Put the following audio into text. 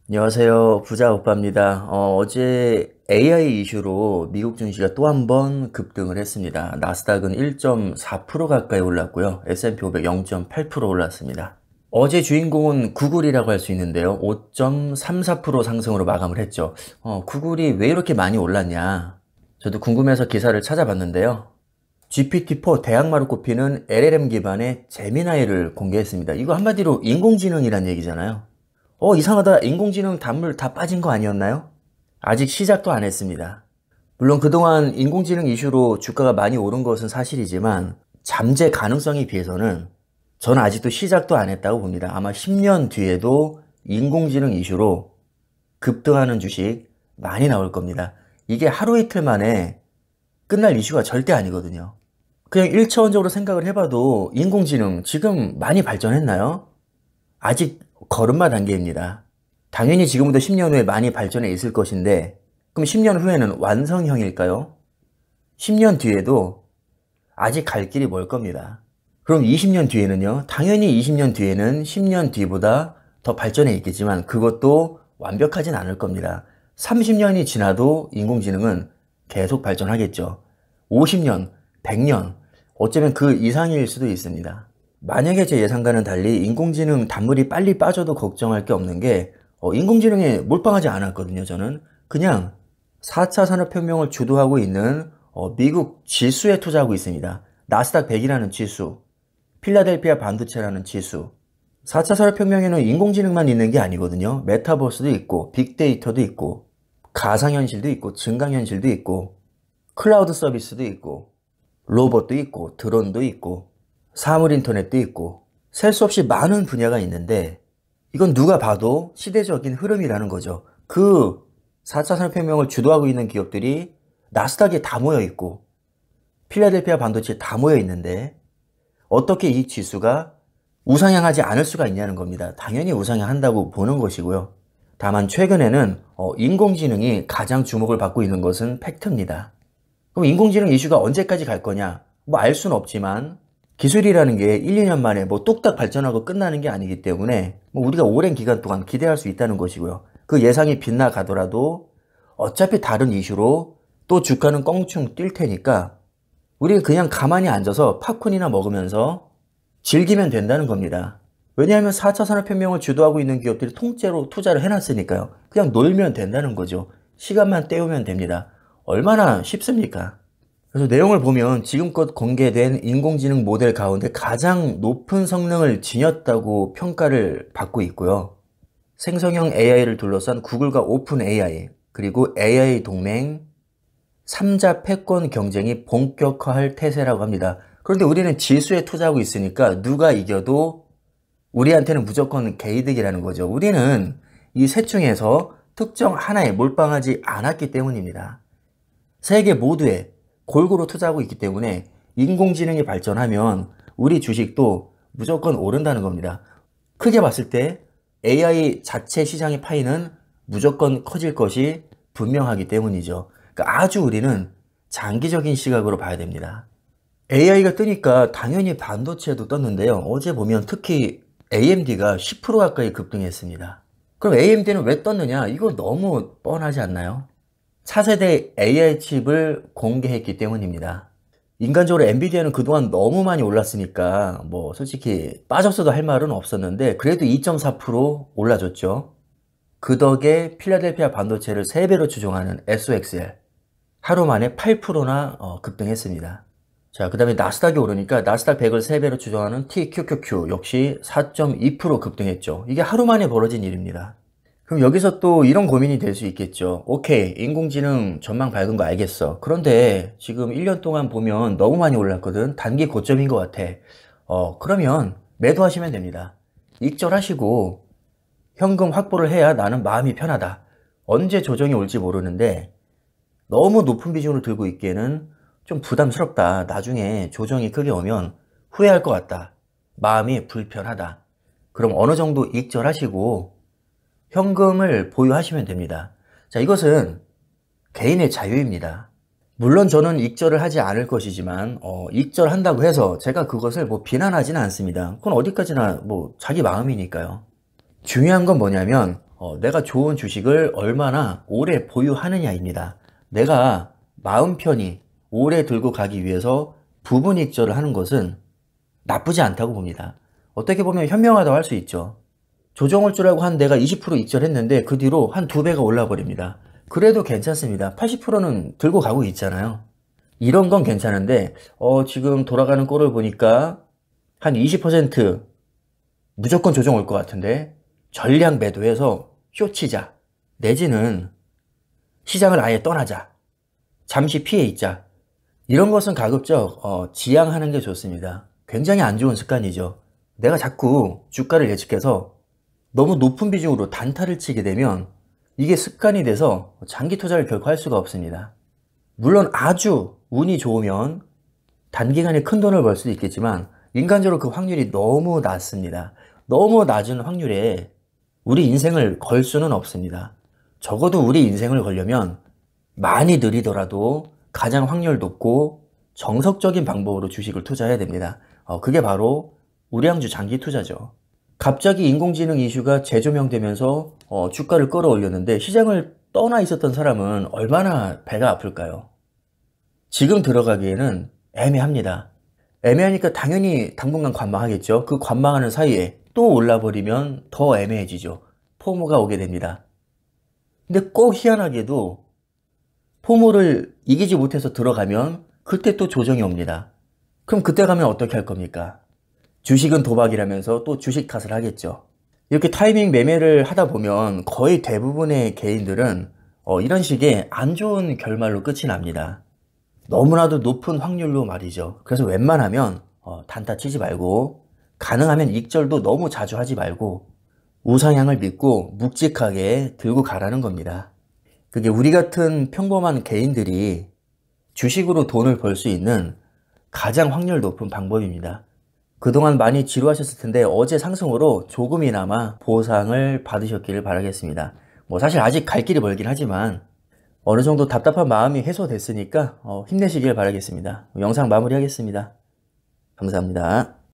안녕하세요. 부자 오빠입니다. 어제 AI 이슈로 미국 증시가 또 한 번 급등을 했습니다. 나스닥은 1.4% 가까이 올랐고요. S&P 500 0.8% 올랐습니다. 어제 주인공은 구글이라고 할 수 있는데요. 5.34% 상승으로 마감을 했죠. 구글이 왜 이렇게 많이 올랐냐? 저도 궁금해서 기사를 찾아봤는데요. GPT-4 대항마로 꼽히는 LLM 기반의 제미나이를 공개했습니다. 이거 한마디로 인공지능이란 얘기잖아요. 이상하다. 인공지능 단물 다 빠진 거 아니었나요? 아직 시작도 안 했습니다. 물론 그동안 인공지능 이슈로 주가가 많이 오른 것은 사실이지만 잠재 가능성에 비해서는 저는 아직도 시작도 안 했다고 봅니다. 아마 10년 뒤에도 인공지능 이슈로 급등하는 주식 많이 나올 겁니다. 이게 하루 이틀 만에 끝날 이슈가 절대 아니거든요. 그냥 1차원적으로 생각을 해봐도 인공지능 지금 많이 발전했나요? 아직 걸음마 단계입니다. 당연히 지금부터 10년 후에 많이 발전해 있을 것인데 그럼 10년 후에는 완성형일까요? 10년 뒤에도 아직 갈 길이 멀 겁니다. 그럼 20년 뒤에는요? 당연히 20년 뒤에는 10년 뒤보다 더 발전해 있겠지만 그것도 완벽하진 않을 겁니다. 30년이 지나도 인공지능은 계속 발전하겠죠. 50년, 100년, 어쩌면 그 이상일 수도 있습니다. 만약에 제 예상과는 달리 인공지능 단물이 빨리 빠져도 걱정할 게 없는 게 인공지능에 몰빵하지 않았거든요. 저는 그냥 4차 산업혁명을 주도하고 있는 미국 지수에 투자하고 있습니다. 나스닥 100이라는 지수, 필라델피아 반도체라는 지수. 4차 산업혁명에는 인공지능만 있는 게 아니거든요. 메타버스도 있고 빅데이터도 있고 가상현실도 있고 증강현실도 있고 클라우드 서비스도 있고 로봇도 있고 드론도 있고 사물 인터넷도 있고 셀 수 없이 많은 분야가 있는데 이건 누가 봐도 시대적인 흐름이라는 거죠. 그 4차 산업혁명을 주도하고 있는 기업들이 나스닥에 다 모여 있고 필라델피아 반도체에 다 모여 있는데 어떻게 이 지수가 우상향하지 않을 수가 있냐는 겁니다. 당연히 우상향한다고 보는 것이고요. 다만 최근에는 인공지능이 가장 주목을 받고 있는 것은 팩트입니다. 그럼 인공지능 이슈가 언제까지 갈 거냐? 뭐 알 수는 없지만 기술이라는 게 1, 2년 만에 뭐 뚝딱 발전하고 끝나는 게 아니기 때문에 뭐 우리가 오랜 기간 동안 기대할 수 있다는 것이고요. 그 예상이 빗나가더라도 어차피 다른 이슈로 또 주가는 껑충 뛸 테니까 우리가 그냥 가만히 앉아서 팝콘이나 먹으면서 즐기면 된다는 겁니다. 왜냐하면 4차 산업혁명을 주도하고 있는 기업들이 통째로 투자를 해놨으니까요. 그냥 놀면 된다는 거죠. 시간만 때우면 됩니다. 얼마나 쉽습니까? 그래서 내용을 보면 지금껏 공개된 인공지능 모델 가운데 가장 높은 성능을 지녔다고 평가를 받고 있고요. 생성형 AI를 둘러싼 구글과 오픈 AI, 그리고 AI 동맹 3자 패권 경쟁이 본격화할 태세라고 합니다. 그런데 우리는 지수에 투자하고 있으니까 누가 이겨도 우리한테는 무조건 개이득이라는 거죠. 우리는 이 셋 중에서 특정 하나에 몰빵하지 않았기 때문입니다. 세계 모두에 골고루 투자하고 있기 때문에 인공지능이 발전하면 우리 주식도 무조건 오른다는 겁니다. 크게 봤을 때 AI 자체 시장의 파이는 무조건 커질 것이 분명하기 때문이죠. 그러니까 아주 우리는 장기적인 시각으로 봐야 됩니다. AI가 뜨니까 당연히 반도체도 떴는데요. 어제 보면 특히 AMD가 10% 가까이 급등했습니다. 그럼 AMD는 왜 떴느냐? 이거 너무 뻔하지 않나요? 차세대 AI 칩을 공개했기 때문입니다. 인간적으로 엔비디아는 그동안 너무 많이 올랐으니까 뭐 솔직히 빠졌어도 할 말은 없었는데 그래도 2.4% 올라줬죠. 그 덕에 필라델피아 반도체를 3배로 추종하는 SOXL 하루 만에 8%나 급등했습니다. 자, 그 다음에 나스닥이 오르니까 나스닥 100을 3배로 추종하는 TQQQ 역시 4.2% 급등했죠. 이게 하루 만에 벌어진 일입니다. 그럼 여기서 또 이런 고민이 될 수 있겠죠. 오케이, 인공지능 전망 밝은 거 알겠어. 그런데 지금 1년 동안 보면 너무 많이 올랐거든. 단기 고점인 것 같아. 그러면 매도하시면 됩니다. 익절하시고 현금 확보를 해야 나는 마음이 편하다. 언제 조정이 올지 모르는데 너무 높은 비중을 들고 있기에는 좀 부담스럽다. 나중에 조정이 크게 오면 후회할 것 같다. 마음이 불편하다. 그럼 어느 정도 익절하시고 현금을 보유하시면 됩니다. 자, 이것은 개인의 자유입니다. 물론 저는 익절을 하지 않을 것이지만 익절한다고 해서 제가 그것을 뭐 비난하지는 않습니다. 그건 어디까지나 뭐 자기 마음이니까요. 중요한 건 뭐냐면 내가 좋은 주식을 얼마나 오래 보유하느냐입니다. 내가 마음 편히 오래 들고 가기 위해서 부분 익절을 하는 것은 나쁘지 않다고 봅니다. 어떻게 보면 현명하다고 할 수 있죠. 조정을 줄 알고 한 내가 20% 익절했는데 그 뒤로 한 2배가 올라 버립니다. 그래도 괜찮습니다. 80%는 들고 가고 있잖아요. 이런 건 괜찮은데 지금 돌아가는 꼴을 보니까 한 20% 무조건 조정 올 것 같은데 전량 매도해서 쇼치자 내지는 시장을 아예 떠나자, 잠시 피해 있자, 이런 것은 가급적 지양하는 게 좋습니다. 굉장히 안 좋은 습관이죠. 내가 자꾸 주가를 예측해서 너무 높은 비중으로 단타를 치게 되면 이게 습관이 돼서 장기 투자를 결코 할 수가 없습니다. 물론 아주 운이 좋으면 단기간에 큰 돈을 벌 수도 있겠지만 인간적으로 그 확률이 너무 낮습니다. 너무 낮은 확률에 우리 인생을 걸 수는 없습니다. 적어도 우리 인생을 걸려면 많이 느리더라도 가장 확률 높고 정석적인 방법으로 주식을 투자해야 됩니다. 그게 바로 우량주 장기 투자죠. 갑자기 인공지능 이슈가 재조명되면서 주가를 끌어올렸는데 시장을 떠나 있었던 사람은 얼마나 배가 아플까요? 지금 들어가기에는 애매합니다. 애매하니까 당연히 당분간 관망하겠죠. 그 관망하는 사이에 또 올라버리면 더 애매해지죠. 포모가 오게 됩니다. 근데 꼭 희한하게도 포모를 이기지 못해서 들어가면 그때 또 조정이 옵니다. 그럼 그때 가면 어떻게 할 겁니까? 주식은 도박이라면서 또 주식 탓을 하겠죠. 이렇게 타이밍 매매를 하다 보면 거의 대부분의 개인들은 이런 식의 안 좋은 결말로 끝이 납니다. 너무나도 높은 확률로 말이죠. 그래서 웬만하면 단타 치지 말고 가능하면 익절도 너무 자주 하지 말고 우상향을 믿고 묵직하게 들고 가라는 겁니다. 그게 우리 같은 평범한 개인들이 주식으로 돈을 벌 수 있는 가장 확률 높은 방법입니다. 그동안 많이 지루하셨을 텐데 어제 상승으로 조금이나마 보상을 받으셨기를 바라겠습니다. 사실 아직 갈 길이 멀긴 하지만 어느 정도 답답한 마음이 해소됐으니까 힘내시길 바라겠습니다. 영상 마무리하겠습니다. 감사합니다.